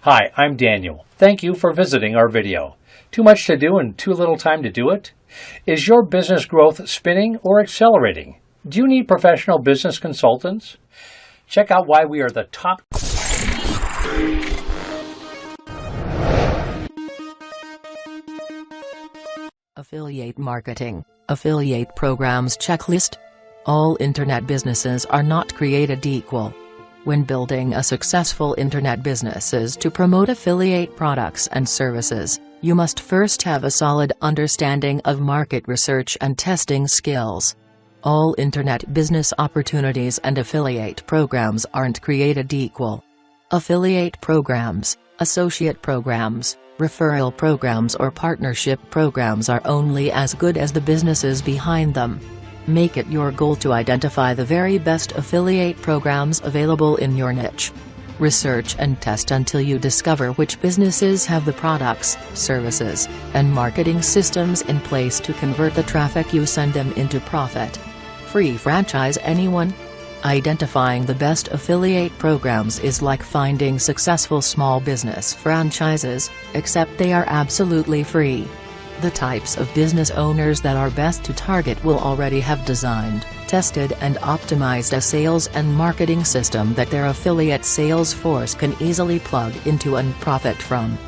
Hi, I'm Daniel. Thank you for visiting our video. Too much to do and too little time to do it? Is your business growth spinning or accelerating? Do you need professional business consultants? Check out why we are the top. Affiliate marketing, affiliate programs checklist. All internet businesses are not created equal. When building a successful internet business to promote affiliate products and services, you must first have a solid understanding of market research and testing skills. All internet business opportunities and affiliate programs aren't created equal. Affiliate programs, associate programs, referral programs or partnership programs are only as good as the businesses behind them. Make it your goal to identify the very best affiliate programs available in your niche. Research and test until you discover which businesses have the products, services, and marketing systems in place to convert the traffic you send them into profit. Free franchise anyone? Identifying the best affiliate programs is like finding successful small business franchises, except they are absolutely free. The types of business owners that are best to target will already have designed, tested and optimized a sales and marketing system that their affiliate sales force can easily plug into and profit from.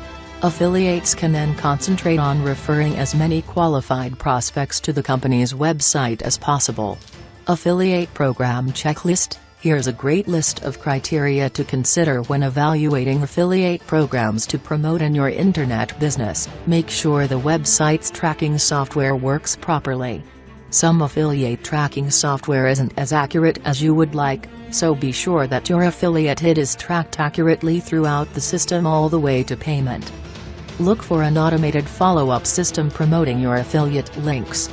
Affiliates can then concentrate on referring as many qualified prospects to the company's website as possible. Affiliate program checklist. Here's a great list of criteria to consider when evaluating affiliate programs to promote in your internet business. Make sure the website's tracking software works properly. Some affiliate tracking software isn't as accurate as you would like, so be sure that your affiliate hit is tracked accurately throughout the system all the way to payment. Look for an automated follow-up system promoting your affiliate links.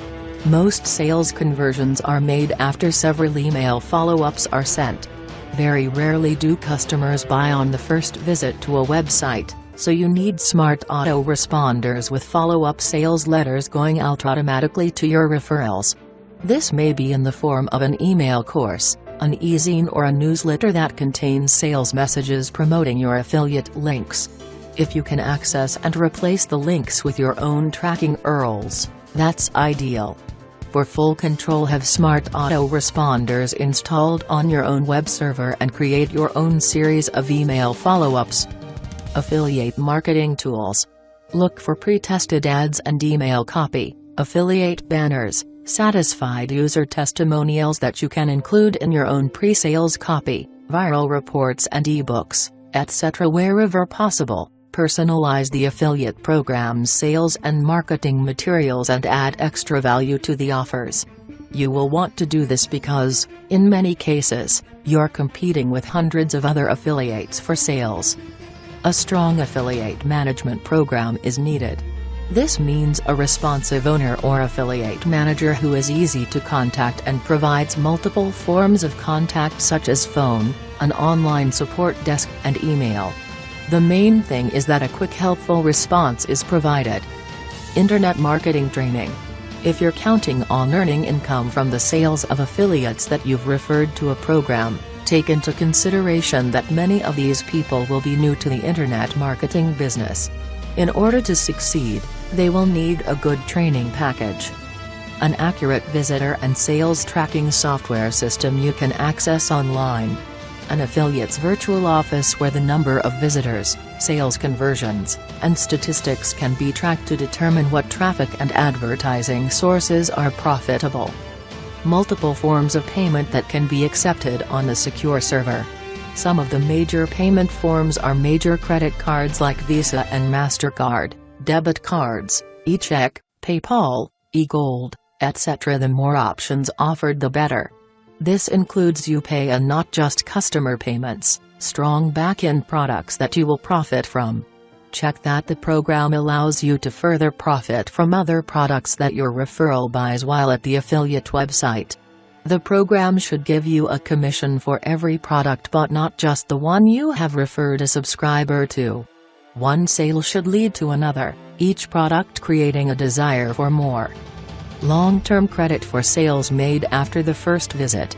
Most sales conversions are made after several email follow-ups are sent. Very rarely do customers buy on the first visit to a website, so you need smart autoresponders with follow-up sales letters going out automatically to your referrals. This may be in the form of an email course, an e-zine or a newsletter that contains sales messages promoting your affiliate links. If you can access and replace the links with your own tracking URLs, that's ideal. For full control, have smart autoresponders installed on your own web server and create your own series of email follow-ups. Affiliate marketing tools. Look for pre-tested ads and email copy, affiliate banners, satisfied user testimonials that you can include in your own pre-sales copy, viral reports and ebooks, etc. Wherever possible. Personalize the affiliate program's sales and marketing materials and add extra value to the offers. You will want to do this because, in many cases, you're competing with hundreds of other affiliates for sales. A strong affiliate management program is needed. This means a responsive owner or affiliate manager who is easy to contact and provides multiple forms of contact such as phone, an online support desk, and email. The main thing is that a quick helpful response is provided. Internet marketing training. If you're counting on earning income from the sales of affiliates that you've referred to a program, take into consideration that many of these people will be new to the internet marketing business. In order to succeed, they will need a good training package. An accurate visitor and sales tracking software system you can access online. An affiliate's virtual office where the number of visitors, sales conversions, and statistics can be tracked to determine what traffic and advertising sources are profitable. Multiple forms of payment that can be accepted on a secure server. Some of the major payment forms are major credit cards like Visa and MasterCard, debit cards, eCheck, PayPal, eGold, etc. The more options offered, the better. This includes UPay and not just customer payments, strong back-end products that you will profit from. Check that the program allows you to further profit from other products that your referral buys while at the affiliate website. The program should give you a commission for every product but not just the one you have referred a subscriber to. One sale should lead to another, each product creating a desire for more. Long-term credit for sales made after the first visit.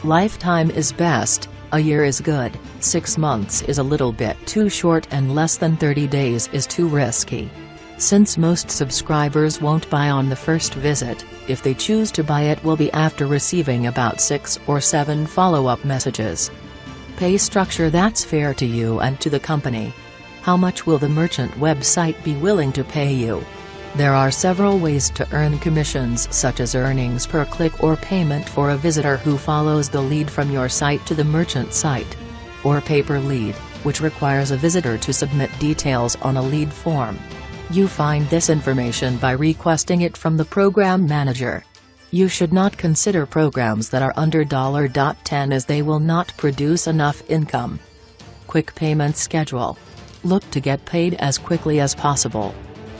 Lifetime is best, A year is good, 6 months is a little bit too short, and less than 30 days is too risky. Since most subscribers won't buy on the first visit, if they choose to buy it will be after receiving about 6 or 7 follow-up messages. Pay structure that's fair to you and to the company. How much will the merchant website be willing to pay you? There are several ways to earn commissions, such as earnings per click or payment for a visitor who follows the lead from your site to the merchant site. Or pay-per-lead, which requires a visitor to submit details on a lead form. You find this information by requesting it from the program manager. You should not consider programs that are under $10 as they will not produce enough income. Quick payment schedule. Look to get paid as quickly as possible.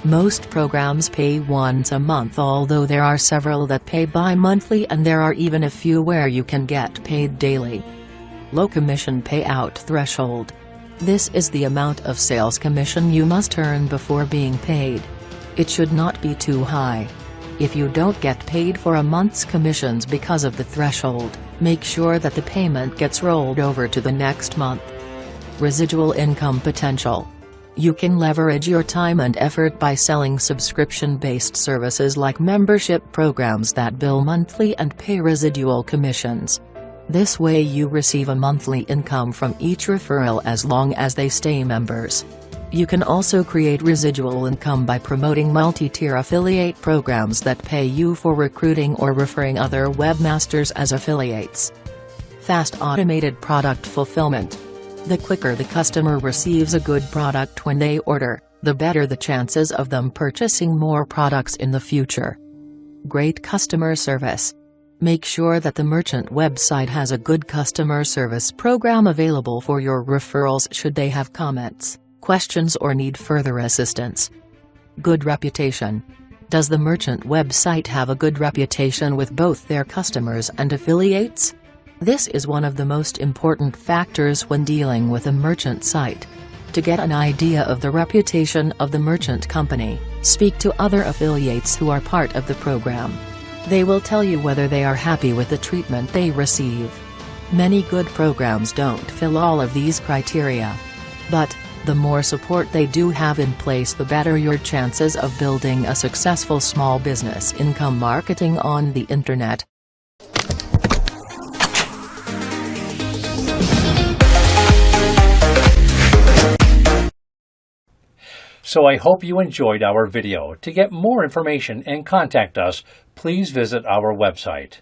Most programs pay once a month, although there are several that pay bi-monthly, and there are even a few where you can get paid daily. Low commission payout threshold. This is the amount of sales commission you must earn before being paid. It should not be too high. If you don't get paid for a month's commissions because of the threshold, make sure that the payment gets rolled over to the next month. Residual income potential. You can leverage your time and effort by selling subscription-based services like membership programs that bill monthly and pay residual commissions. This way you receive a monthly income from each referral as long as they stay members. You can also create residual income by promoting multi-tier affiliate programs that pay you for recruiting or referring other webmasters as affiliates. Fast automated product fulfillment. The quicker the customer receives a good product when they order, the better the chances of them purchasing more products in the future. Great customer service. Make sure that the merchant website has a good customer service program available for your referrals should they have comments, questions, or need further assistance. Good reputation. Does the merchant website have a good reputation with both their customers and affiliates? This is one of the most important factors when dealing with a merchant site. To get an idea of the reputation of the merchant company, speak to other affiliates who are part of the program. They will tell you whether they are happy with the treatment they receive. Many good programs don't fill all of these criteria. But, the more support they do have in place, the better your chances of building a successful small business income marketing on the internet. So I hope you enjoyed our video. To get more information and contact us, please visit our website.